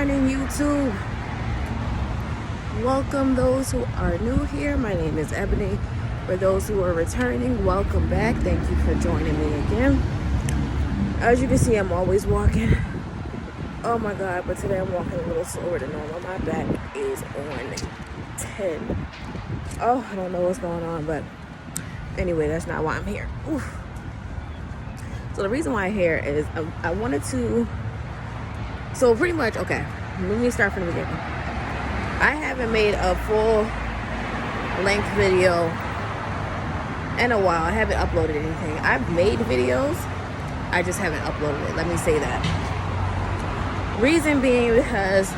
morning, YouTube. Welcome those who are new here. My name is Ebony. For those who are returning, welcome back. Thank you for joining me again. As you can see, I'm always walking. Oh my God, but today I'm walking a little slower than normal. My back is on 10. Oh, I don't know what's going on, but anyway, that's not why I'm here. Oof. So the reason why I'm here is I wanted to, so pretty much, okay, let me start from the beginning. I haven't made a full length video in a while. I haven't uploaded anything. I've made videos, I just haven't uploaded it. Let me say that. Reason being because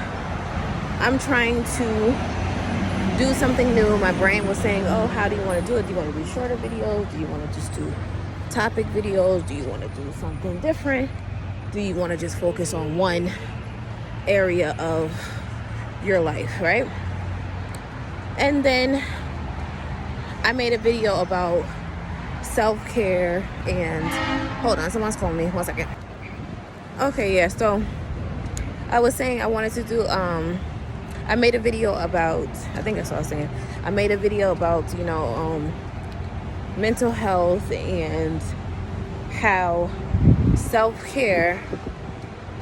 I'm trying to do something new. My brain was saying, oh, how do you want to do it? Do you want to do shorter videos? Do you want to just do topic videos? Do you want to do something different? Do you want to just focus on one area of your life, right? And then I made a video about self-care and hold on, someone's calling me, 1 second. Okay, yeah, so I was saying I wanted to do I made a video about, I think that's what I was saying. I made a video about, mental health and how self-care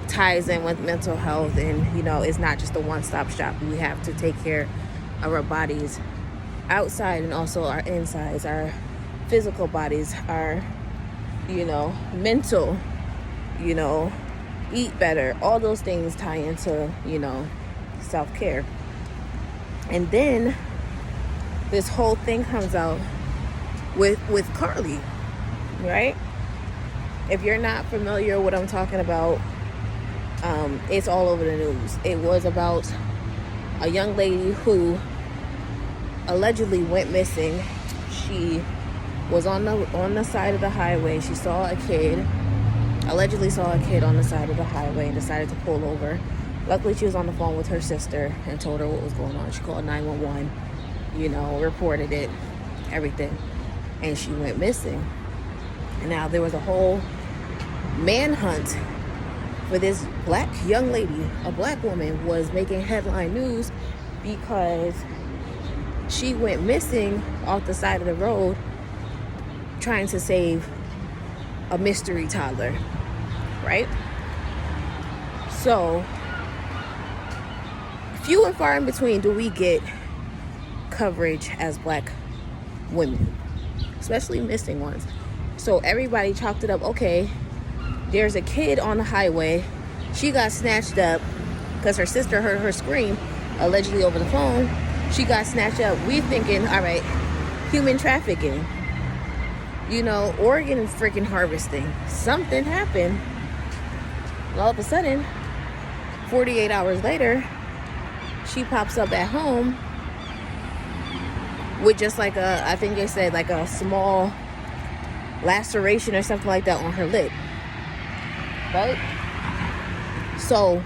ties in with mental health, and it's not just a one-stop shop. We have to take care of our bodies outside and also our insides, our physical bodies, our mental, eat better. All those things tie into self-care. And then this whole thing comes out with Carlee, right? If you're not familiar with what I'm talking about, it's all over the news. It was about a young lady who allegedly went missing. She was on the side of the highway. She allegedly saw a kid on the side of the highway and decided to pull over. Luckily, she was on the phone with her sister and told her what was going on. She called 911, reported it, everything. And she went missing. And now there was a whole manhunt for this black young lady. A black woman was making headline news because she went missing off the side of the road trying to save a mystery toddler, right? So few and far in between do we get coverage as black women, especially missing ones. So everybody chalked it up. Okay, there's a kid on the highway. She got snatched up because her sister heard her scream, allegedly over the phone. She got snatched up. We're thinking, all right, human trafficking, organ freaking harvesting. Something happened. All of a sudden, 48 hours later, she pops up at home with just like I think they said like a small laceration or something like that on her lip, right? So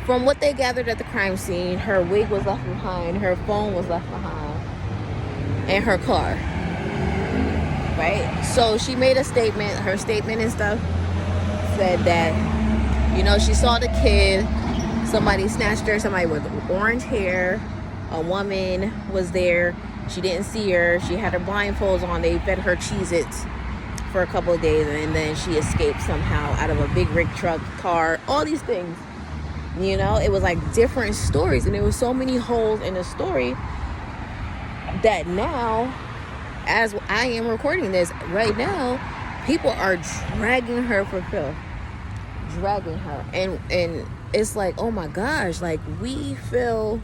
from what they gathered at the crime scene, her wig was left behind, her phone was left behind, and her car, right? So she made a statement. Her statement and stuff said that she saw the kid, somebody snatched her, somebody with orange hair, a woman was there. She didn't see her. She had her blindfolds on. They fed her Cheez-Its for a couple of days, and then she escaped somehow out of a big rig truck, car, all these things. It was like different stories, and there were so many holes in the story that now, as I am recording this right now, people are dragging her for Phil. Dragging her. And it's like, oh my gosh, like we feel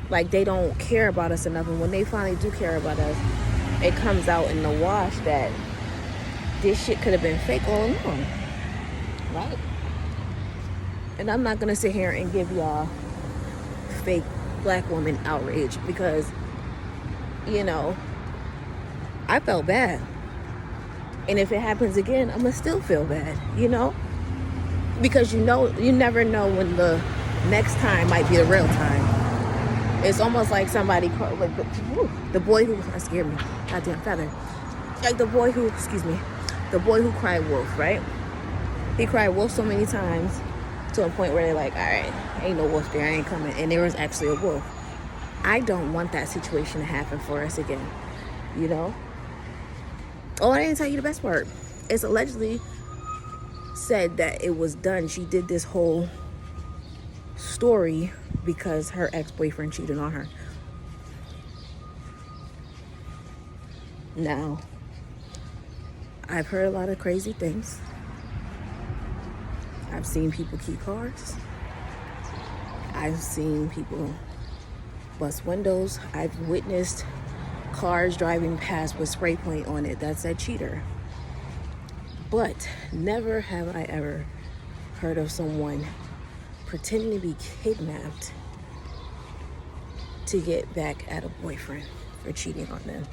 like they don't care about us enough, and when they finally do care about us, it comes out in the wash that this shit could have been fake all along, right? And I'm not gonna sit here and give y'all fake black woman outrage because I felt bad, and if it happens again, I'm gonna still feel bad, because you never know when the next time might be the real time. It's almost like somebody, like the boy who, that scared me, goddamn feather. Like the boy who cried wolf, right? He cried wolf so many times to a point where they're like, all right, ain't no wolf there, I ain't coming. And there was actually a wolf. I don't want that situation to happen for us again, you know? Oh, I didn't tell you the best part. It's allegedly said that it was done. She did this whole story because her ex-boyfriend cheated on her. Now, I've heard a lot of crazy things. I've seen people keep cars. I've seen people bust windows. I've witnessed cars driving past with spray paint on it that said cheater. But never have I ever heard of someone pretending to be kidnapped to get back at a boyfriend for cheating on them.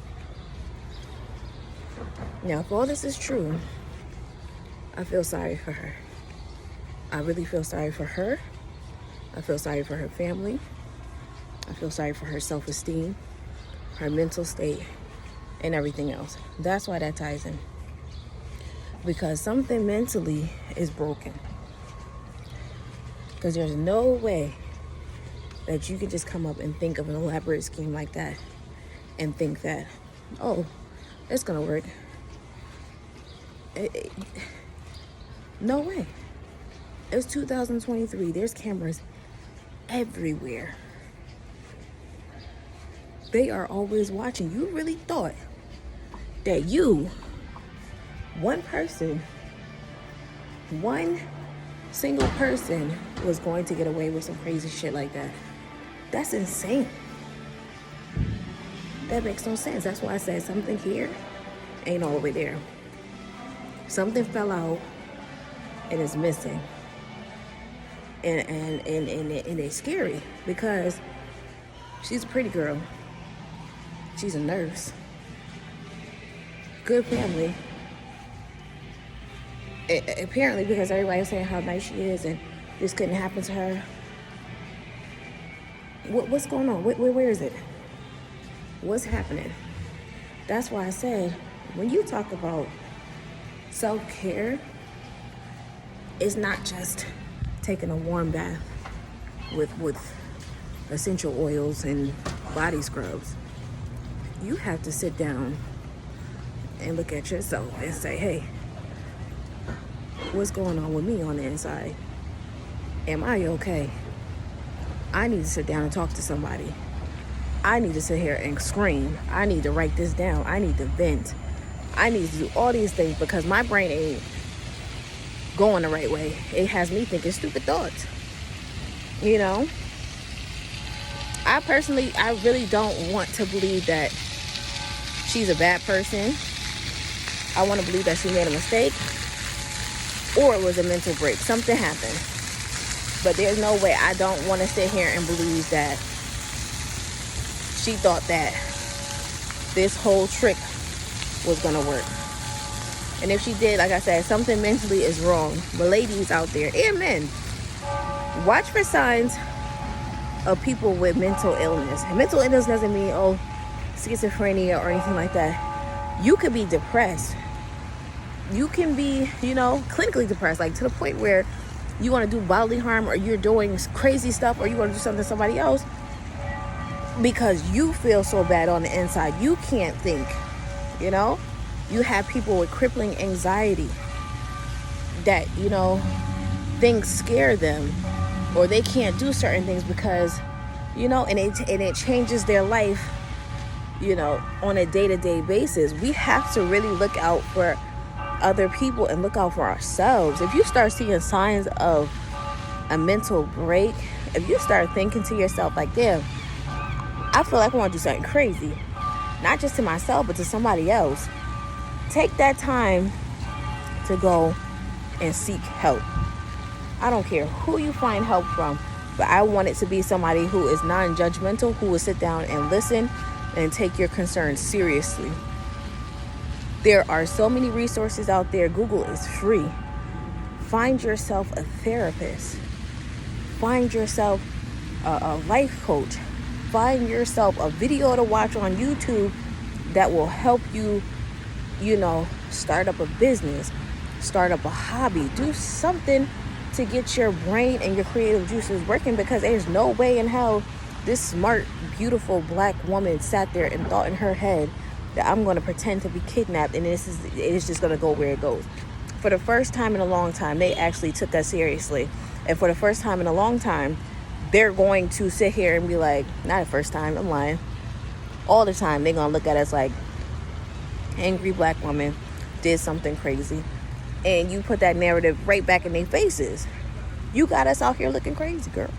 Now, if all this is true, I feel sorry for her. I really feel sorry for her. I feel sorry for her family. I feel sorry for her self-esteem, her mental state, and everything else. That's why that ties in. Because something mentally is broken. Because there's no way that you can just come up and think of an elaborate scheme like that and think that, oh, it's gonna work. No way. It's 2023. There's cameras everywhere. They are always watching. You really thought that you, one person, one single person was going to get away with some crazy shit like that? That's insane. That makes no sense. That's why I said something here ain't all the way there. Something fell out and it's missing. And it's scary because she's a pretty girl. She's a nurse. Good family. Apparently, because everybody's saying how nice she is and this couldn't happen to her. What's going on? Where is it? What's happening? That's why I said, when you talk about self-care, it's not just taking a warm bath with essential oils and body scrubs. You have to sit down and look at yourself and say, hey, what's going on with me on the inside? Am I okay? I need to sit down and talk to somebody. I need to sit here and scream. I need to write this down. I need to vent. I need to do all these things because my brain ain't going the right way. It has me thinking stupid thoughts. You know? I really don't want to believe that she's a bad person. I want to believe that she made a mistake or it was a mental break. Something happened. But there's no way. I don't want to sit here and believe that she thought that this whole trick was going to work. And if she did, like I said, something mentally is wrong. But ladies out there, and men, watch for signs of people with mental illness. And mental illness doesn't mean, schizophrenia or anything like that. You could be depressed. You can be, clinically depressed, like to the point where you want to do bodily harm or you're doing crazy stuff or you want to do something to somebody else because you feel so bad on the inside. You can't think, You have people with crippling anxiety that, things scare them or they can't do certain things because, and it changes their life, on a day-to-day basis. We have to really look out for other people and look out for ourselves. If you start seeing signs of a mental break, if you start thinking to yourself like, damn, I feel like I want to do something crazy, not just to myself, but to somebody else, take that time to go and seek help. I don't care who you find help from, but I want it to be somebody who is non-judgmental, who will sit down and listen and take your concerns seriously. There are so many resources out there. Google is free. Find yourself a therapist. Find yourself a life coach. Find yourself a video to watch on YouTube that will help you, start up a business, start up a hobby, do something to get your brain and your creative juices working, because there's no way in hell this smart, beautiful black woman sat there and thought in her head that I'm going to pretend to be kidnapped and it is just going to go where it goes. For the first time in a long time, they actually took us seriously. And for the first time in a long time, they're going to sit here and be like, not the first time, I'm lying. All the time, they're going to look at us like, angry black woman did something crazy. And you put that narrative right back in their faces. You got us out here looking crazy, girl.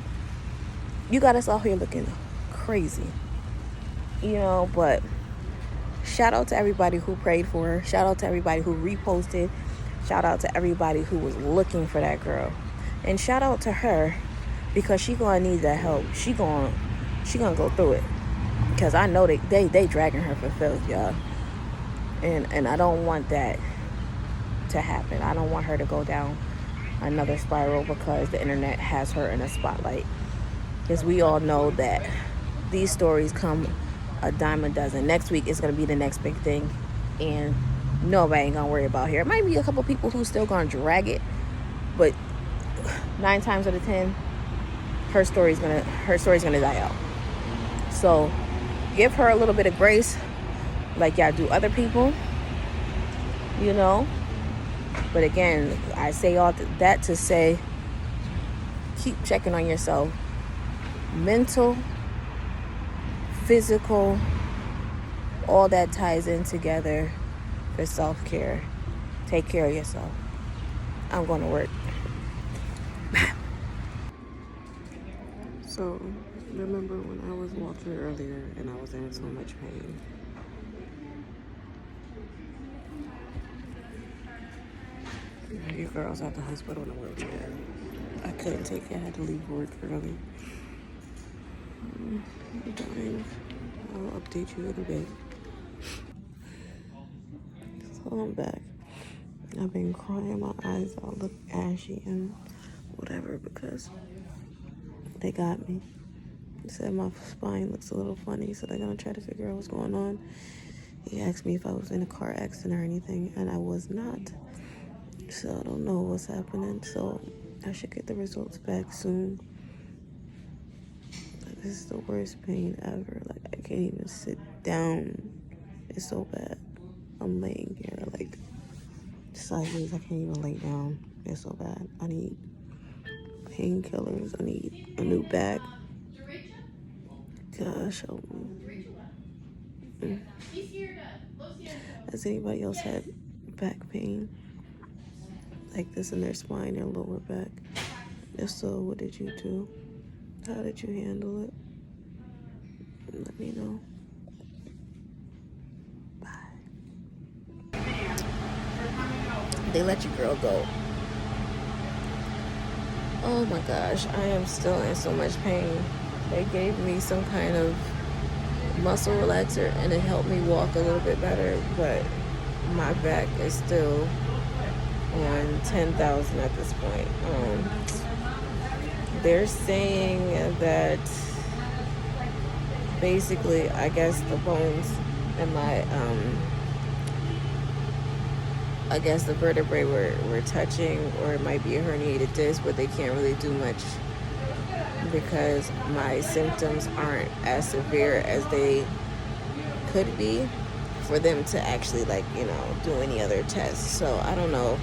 You got us out here looking crazy. You know, but shout out to everybody who prayed for her. Shout out to everybody who reposted. Shout out to everybody who was looking for that girl. And shout out to her, because she gonna need that help. She gonna go through it. Because I know they dragging her for filth, y'all. And I don't want that to happen. I don't want her to go down another spiral because the internet has her in a spotlight. Because we all know that these stories come a dime a dozen. Next week is going to be the next big thing. And nobody ain't going to worry about here. It might be a couple people who's still going to drag it. But 9 times out of 10, her story's gonna die out. So give her a little bit of grace, like y'all do other people, you know. But again, I say all that to say, keep checking on yourself. Mental, physical, all that ties in together for self-care. Take care of yourself. I'm going to work. So, remember when I was walking earlier and I was in so much pain? Your girl's at the hospital in a wheelchair. I couldn't take it. I had to leave work early. I'm dying. I'll update you in a bit. So I'm back. I've been crying. My eyes all look ashy and whatever because they got me. They said my spine looks a little funny, so they're gonna try to figure out what's going on. He asked me if I was in a car accident or anything, and I was not. So I don't know what's happening. So I should get the results back soon. Like, this is the worst pain ever. Like, I can't even sit down. It's so bad. I'm laying here like sideways. I can't even lay down. It's so bad. I need painkillers. I need a new back. Gosh, help me. Has anybody else had back pain like this in their spine, their lower back? If so, what did you do? How did you handle it? Let me know. Bye. They let your girl go. Oh my gosh, I am still in so much pain. They gave me some kind of muscle relaxer and it helped me walk a little bit better, but my back is still on 10,000 at this point. They're saying that basically, I guess the bones in my, I guess the vertebrae were touching, or it might be a herniated disc, but they can't really do much because my symptoms aren't as severe as they could be for them to actually, like, you know, do any other tests. So I don't know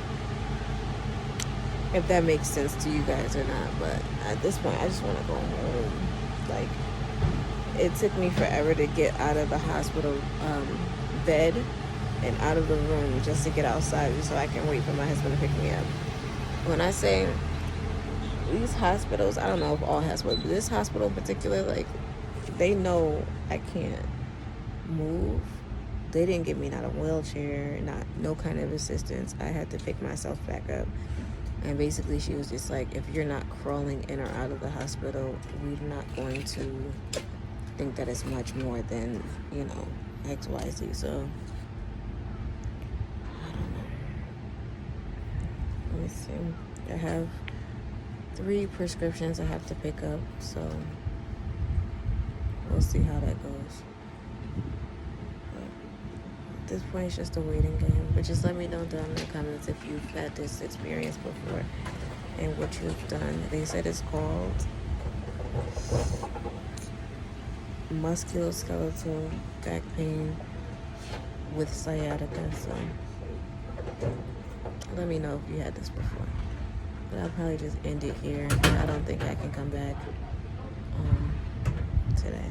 if that makes sense to you guys or not, but at this point I just want to go home. Like, it took me forever to get out of the hospital bed and out of the room just to get outside so I can wait for my husband to pick me up. When I say these hospitals, I don't know if all hospitals, but this hospital in particular, like, they know I can't move. They didn't give me not a wheelchair, no kind of assistance. I had to pick myself back up. And basically she was just like, if you're not crawling in or out of the hospital, we're not going to think that it's much more than, you know, XYZ. So I don't know. Let me see. I have 3 prescriptions I have to pick up, so we'll see how that goes. At this point, it's just a waiting game. But just let me know down in the comments if you've had this experience before. and what you've done. They said it's called musculoskeletal back pain with sciatica. So let me know if you had this before. But I'll probably just end it here. I don't think I can come back today.